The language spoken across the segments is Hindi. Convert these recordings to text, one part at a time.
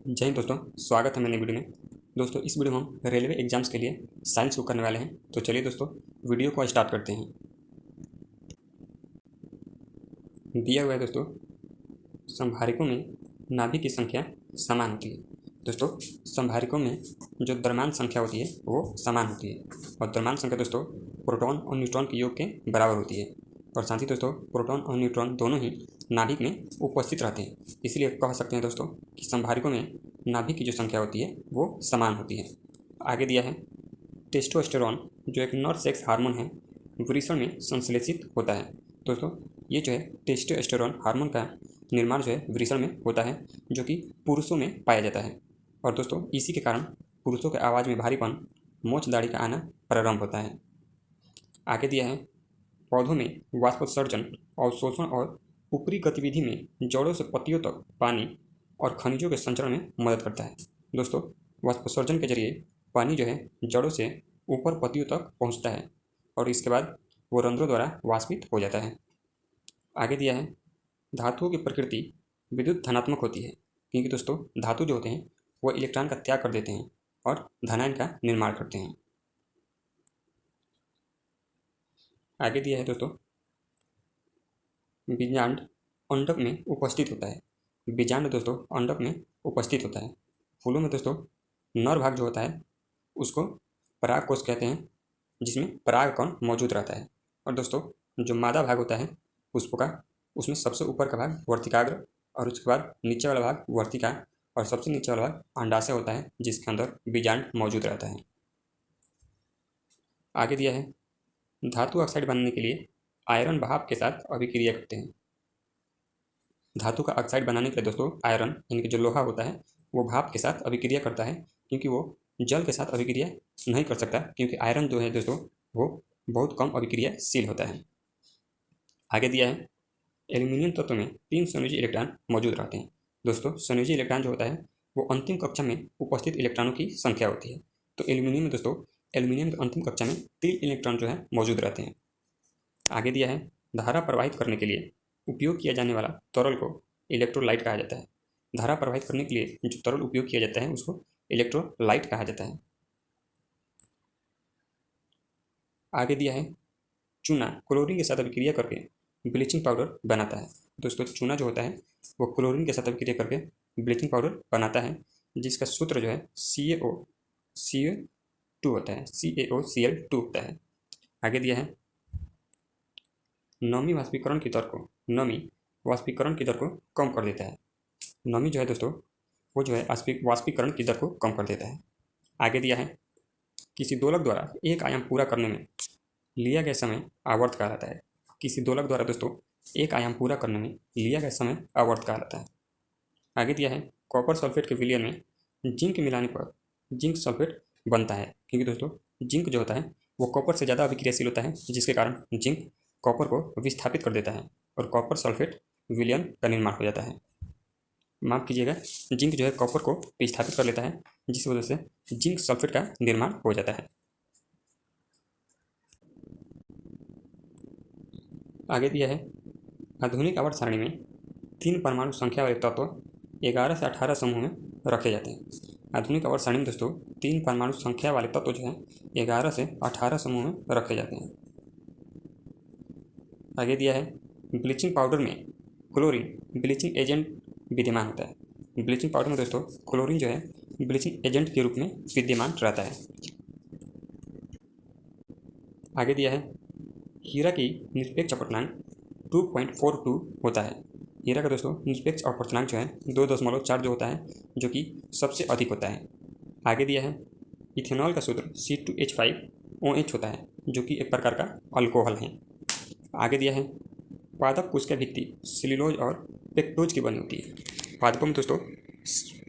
जय हिंद दोस्तों, स्वागत है मेरी वीडियो में। दोस्तों इस वीडियो में हम रेलवे एग्जाम्स के लिए साइंस को करने वाले हैं। तो चलिए दोस्तों वीडियो को स्टार्ट करते हैं। दिया हुआ है दोस्तों, संभारिकों में नाभिक की संख्या समान होती है। दोस्तों संभारिकों में जो द्रव्यमान संख्या होती है वो समान होती है, और द्रव्यमान संख्या दोस्तों प्रोटॉन और न्यूट्रॉन के योग के बराबर होती है। और साथ ही दोस्तों प्रोटॉन और न्यूट्रॉन दोनों ही नाभिक में उपस्थित रहते हैं, इसलिए कह सकते हैं दोस्तों कि संभारिकों में नाभिक की जो संख्या होती है वो समान होती है। आगे दिया है टेस्टोस्टेरोन जो एक नर सेक्स हार्मोन है, वृषण में संश्लेषित होता है। दोस्तों ये जो है टेस्टोस्टेरोन हार्मोन का निर्माण जो है वृषण में होता है, जो कि पुरुषों में पाया जाता है। और दोस्तों इसी के कारण पुरुषों के आवाज़ में भारीपन, मोच दाढ़ी का आना प्रारंभ होता है। आगे दिया है पौधों में वाष्पोत्सर्जन, अवशोषण और ऊपरी गतिविधि में जड़ों से पत्तियों तक पानी और खनिजों के संचरण में मदद करता है। दोस्तों वाष्पोत्सर्जन के जरिए पानी जो है जड़ों से ऊपर पत्तियों तक पहुंचता है और इसके बाद वो रंध्रों द्वारा वाष्पित हो जाता है। आगे दिया है धातुओं की प्रकृति विद्युत धनात्मक होती है, क्योंकि दोस्तों धातु जो होते हैं वो इलेक्ट्रॉन का त्याग कर देते हैं और धनायन का निर्माण करते हैं। आगे दिया है दोस्तों बीजांड अंडक में उपस्थित होता है। बीजांड दोस्तों अंडक में उपस्थित होता है। फूलों में दोस्तों नर भाग जो होता है उसको पराग कोष कहते हैं, जिसमें पराग कण मौजूद रहता है। और दोस्तों जो मादा भाग होता है पुष्प का, उसमें सबसे ऊपर का भाग वर्तिकाग्र और उसके बाद नीचे वाला भाग वर्तिका और सबसे नीचे वाला भाग अंडाशय होता है, जिसके अंदर बीजांड मौजूद रहता है। आगे दिया है धातु ऑक्साइड बनने के लिए आयरन भाप के साथ अभिक्रिया करते हैं। धातु का ऑक्साइड बनाने के लिए दोस्तों आयरन यानी कि जो लोहा होता है वो भाप के साथ अभिक्रिया करता है, क्योंकि वो जल के साथ अभिक्रिया नहीं कर सकता, क्योंकि आयरन जो है दोस्तों वो बहुत कम अभिक्रियाशील होता है। आगे दिया है एल्यूमिनियम तत्व में 3 संयोजी इलेक्ट्रॉन मौजूद रहते हैं। दोस्तों संयोजी इलेक्ट्रॉन जो होता है वो अंतिम कक्षा में उपस्थित इलेक्ट्रॉनों की संख्या होती है। तो एल्यूमिनियम में दोस्तों एल्यूमिनियम की अंतिम कक्षा में 3 इलेक्ट्रॉन जो है मौजूद रहते हैं। आगे दिया है धारा प्रवाहित करने के लिए उपयोग किया जाने वाला तरल को इलेक्ट्रोलाइट कहा जाता है। धारा प्रवाहित करने के लिए जो तरल उपयोग किया जाता है उसको इलेक्ट्रोलाइट कहा जाता है। आगे दिया है चूना क्लोरीन के साथ अभिक्रिया करके ब्लीचिंग पाउडर बनाता है। दोस्तों चूना जो होता है वो क्लोरीन के साथ अभिक्रिया करके ब्लीचिंग पाउडर बनाता है, जिसका सूत्र जो है CaO2 होता है, CaOCl2 होता है। आगे दिया है नमी वाष्पीकरण की दर को कम कर देता है। नमी जो है दोस्तों वो जो है वाष्पीकरण की दर को कम कर देता है। आगे दिया है किसी दोलक द्वारा एक आयाम पूरा करने में लिया गया समय आवर्त कहलाता है। किसी दोलक द्वारा दोस्तों एक आयाम पूरा करने में लिया गया समय आवर्त कहलाता है। आगे दिया है कॉपर सल्फेट के विलयन में जिंक मिलाने पर जिंक सल्फेट बनता है, क्योंकि दोस्तों जिंक जो होता है वो कॉपर से ज़्यादा अभिक्रियाशील होता है, जिसके कारण जिंक कॉपर को विस्थापित कर देता है और कॉपर सल्फेट विलयन का निर्माण हो जाता है। माफ़ कीजिएगा, जिंक जो है कॉपर को विस्थापित कर लेता है, जिस वजह से जिंक सल्फेट का निर्माण हो जाता है। आगे दिया है आधुनिक आवर्त सारणी में 3 परमाणु संख्या वाले तत्व 11 से 18 समूह में रखे जाते हैं। आधुनिक आवर्त सारणी में दोस्तों 3 परमाणु संख्या वाले तत्व जो हैं 11 से 18 समूह में रखे जाते हैं। आगे दिया है ब्लीचिंग पाउडर में क्लोरीन ब्लीचिंग एजेंट विद्यमान होता है। ब्लीचिंग पाउडर में दोस्तों क्लोरीन जो है ब्लीचिंग एजेंट के रूप में विद्यमान रहता है। आगे दिया है हीरा की निरपेक्ष अपवर्तनांक 2.42 होता है। हीरा का दोस्तों निरपेक्ष अपवर्तनांक जो है 2.4 जो होता है, जो कि सबसे अधिक होता है। आगे दिया है इथेनॉल का सूत्र C2H5OH होता है, जो कि एक प्रकार का अल्कोहल है। आगे दिया है पादप कोशिका भित्ति सेल्यूलोज और पेक्टोज की बनी होती है। पादपों में दोस्तों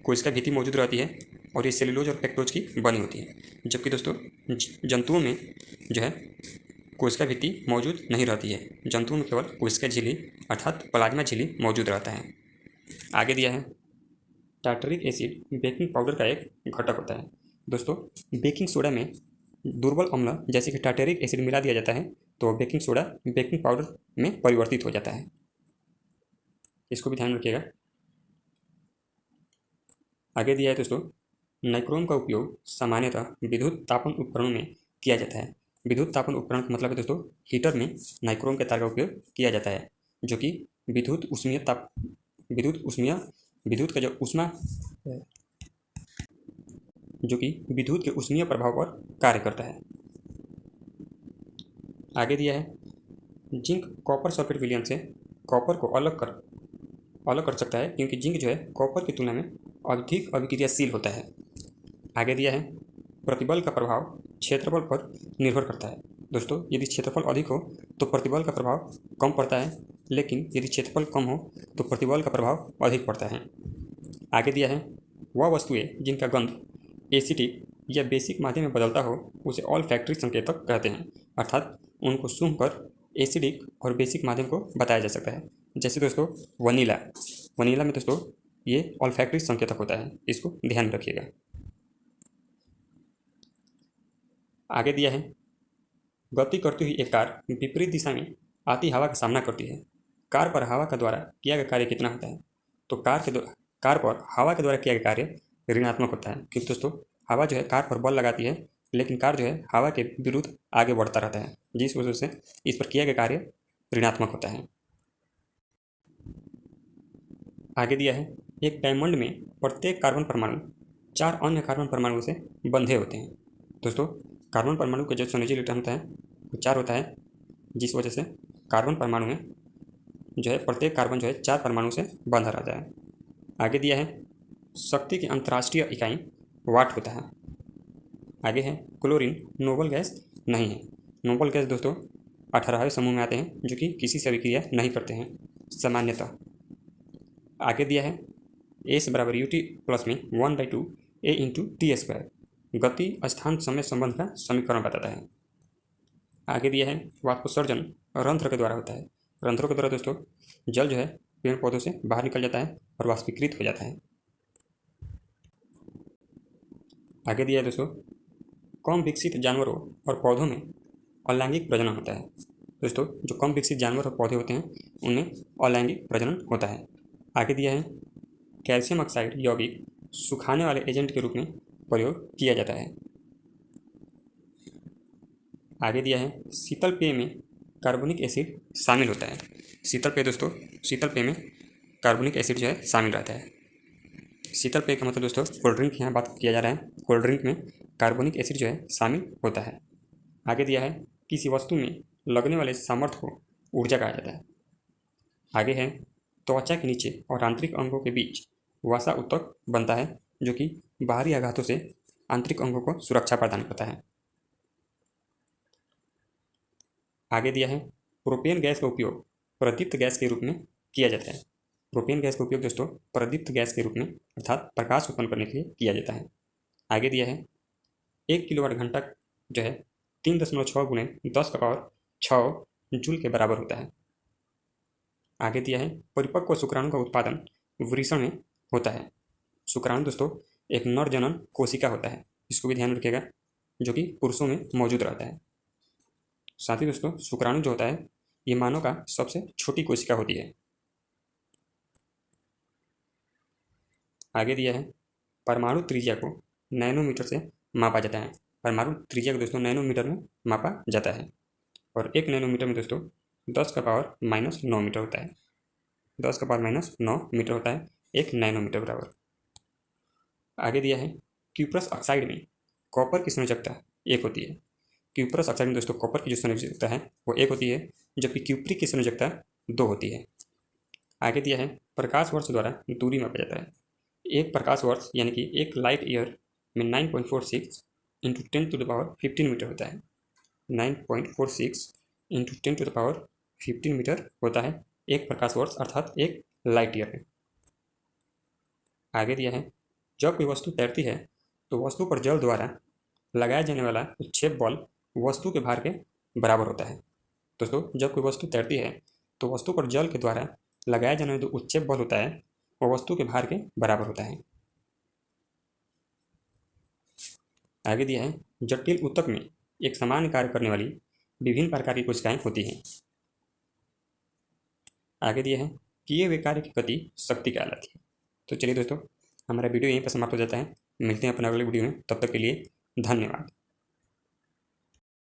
कोशिका भित्ति मौजूद रहती है और ये सेल्यूलोज और पेक्टोज की बनी होती है, जबकि दोस्तों जंतुओं में जो है कोशिका भित्ति मौजूद नहीं रहती है। जंतुओं में केवल कोशिका झिल्ली अर्थात प्लाज्मा झिल्ली मौजूद रहता है। आगे दिया है टार्टरिक एसिड बेकिंग पाउडर का एक घटक होता है। दोस्तों बेकिंग सोडा में दुर्बल अम्ल जैसे कि टार्टरिक एसिड मिला दिया जाता है तो बेकिंग सोडा बेकिंग पाउडर में परिवर्तित हो जाता है, इसको भी ध्यान रखिएगा। आगे दिया है दोस्तों, नाइक्रोम का उपयोग सामान्यतः विद्युत तापन उपकरणों में किया जाता है। विद्युत तापन उपकरण का मतलब है दोस्तों हीटर में नाइक्रोम के तार का उपयोग किया जाता है, जो कि विद्युत उष्मीय ताप विद्युत का जो ऊष्मा जो कि विद्युत के उष्मीय प्रभाव पर कार्य करता है। आगे दिया है, जिंक कॉपर सल्फेट विलयन से कॉपर को अलग कर सकता है, क्योंकि जिंक जो है कॉपर की तुलना में अधिक अभिक्रियाशील होता है। आगे दिया है, प्रतिबल का प्रभाव क्षेत्रफल पर निर्भर करता है। दोस्तों यदि क्षेत्रफल अधिक हो तो प्रतिबल का प्रभाव कम पड़ता है, लेकिन यदि क्षेत्रफल कम हो तो प्रतिबल का प्रभाव अधिक पड़ता है। आगे दिया है, वह वस्तुएं जिनका गंध एसिडिक या बेसिक माध्यम में बदलता हो उसे ऑल्फैक्टरी संकेतक कहते हैं, अर्थात उनको सूंघकर एसिडिक और बेसिक माध्यम को बताया जा सकता है। जैसे दोस्तों वनीला में दोस्तों ये ऑल्फैक्टरी संकेतक होता है, इसको ध्यान में रखिएगा। आगे दिया है, गति करती हुई एक कार विपरीत दिशा में आती हवा का सामना करती है। कार पर हवा के द्वारा किया गया कार्य कितना होता है? तो कार पर हवा के द्वारा किया गया कार्य ऋणात्मक होता है, क्योंकि दोस्तों हवा जो है कार पर बल लगाती है, लेकिन कार जो है हवा के विरुद्ध आगे बढ़ता रहता है, जिस वजह से इस पर किया गया कार्य ऋणात्मक होता है। आगे दिया है, एक डायमंड में प्रत्येक कार्बन परमाणु 4 अन्य कार्बन परमाणुओं से बंधे होते हैं। दोस्तों कार्बन परमाणु का जो संयोजी इलेक्ट्रॉन होता है वो 4 होता है, जिस वजह से कार्बन परमाणु में जो है प्रत्येक कार्बन जो है 4 परमाणु से बंधा रहता है। आगे दिया है, शक्ति की अंतर्राष्ट्रीय इकाई वाट होता है। आगे है, क्लोरीन नोबल गैस नहीं है। नोबल गैस दोस्तों 18वें समूह में आते हैं, जो कि किसी से अभिक्रिया नहीं करते हैं सामान्यतः। आगे दिया है, एस बराबर यूटी प्लस में 1/2 ए इंटू टी स्क्वायर गति स्थान समय संबंध का समीकरण बताता है। आगे दिया है, वाष्पोत्सर्जन रंध्र के द्वारा होता है। रंध्रों के द्वारा दोस्तों जल जो है पेड़ पौधों से बाहर निकल जाता है और वाष्पीकृत हो जाता है। आगे दिया है दोस्तों, कम विकसित जानवरों और पौधों में अलैंगिक प्रजनन होता है। दोस्तों जो कम विकसित जानवर और पौधे होते हैं उनमें अलैंगिक प्रजनन होता है। आगे दिया है, कैल्शियम ऑक्साइड यौगिक सुखाने वाले एजेंट के रूप में प्रयोग किया जाता है। आगे दिया है, शीतल पेय में कार्बोनिक एसिड शामिल होता है। शीतल पेय में कार्बोनिक एसिड जो है शामिल रहता है। शीतल पेय का मतलब दोस्तों कोल्ड ड्रिंक यहाँ बात किया जा रहा है, कोल्ड ड्रिंक में कार्बोनिक एसिड जो है शामिल होता है। आगे दिया है, किसी वस्तु में लगने वाले सामर्थ्य को ऊर्जा कहा जाता है। आगे है, त्वचा के नीचे और आंतरिक अंगों के बीच वसा ऊतक बनता है, जो कि बाहरी आघातों से आंतरिक अंगों को सुरक्षा प्रदान करता है। आगे दिया है, प्रोपेन गैस का उपयोग प्रदीप्त गैस के रूप में किया जाता है। प्रोपेन गैस का उपयोग दोस्तों प्रदीप्त गैस के रूप में अर्थात प्रकाश उत्पन्न करने के लिए किया जाता है। आगे दिया है, 1 किलोवाट घंटा जो है 3.6 गुणे 10⁻6 जूल के बराबर होता है। आगे दिया है, परिपक्व शुक्राणु का उत्पादन वृषण में होता है। शुक्राणु दोस्तों एक नर जनन कोशिका होता है, इसको भी ध्यान रखिएगा, जो कि पुरुषों में मौजूद रहता है। साथ ही दोस्तों शुक्राणु जो होता है ये मानव का सबसे छोटी कोशिका होती है। आगे दिया है, परमाणु त्रिज्या को नैनोमीटर से मापा जाता है। परमाणु त्रिज्या को दोस्तों नैनोमीटर में मापा जाता है, और 1 नैनोमीटर में दोस्तों 10⁻⁻9 मीटर होता है। 10⁻⁹ मीटर होता है 1 नैनोमीटर बराबर। आगे दिया है, क्यूप्रस ऑक्साइड में कॉपर की संयोजकता 1 होती है। क्यूप्रस ऑक्साइड में दोस्तों कॉपर की जो संयोजकता है वो 1 होती है, जबकि क्यूप्रिक की संयोजकता 2 होती है। आगे दिया है, प्रकाश वर्ष द्वारा दूरी मापा जाता है। एक प्रकाश वर्ष यानी कि 1 लाइट ईयर में 9.46 इंटू 10⁻15 मीटर होता है। 9.46 इंटू 10⁻15 मीटर होता है एक प्रकाश वर्ष अर्थात 1 लाइट ईयर में। आगे दिया है, जब कोई वस्तु तैरती है तो वस्तु पर जल द्वारा लगाया जाने वाला उत्क्षेप बल वस्तु के भार के बराबर होता है। दोस्तों जब कोई वस्तु तैरती है तो वस्तु पर जल के द्वारा लगाया जाने वाला जो उत्क्षेप बल होता है वो वस्तु के भार के बराबर होता है। आगे दिया है, जटिल ऊतक में एक सामान्य कार्य करने वाली विभिन्न प्रकार की कोशिकाएं होती हैं। आगे दिया है, किए हुए कार्य की गति शक्ति कहलाती है। तो चलिए दोस्तों हमारा वीडियो यहीं पर समाप्त हो जाता है। मिलते हैं अपने अगले वीडियो में, तब तक के लिए धन्यवाद।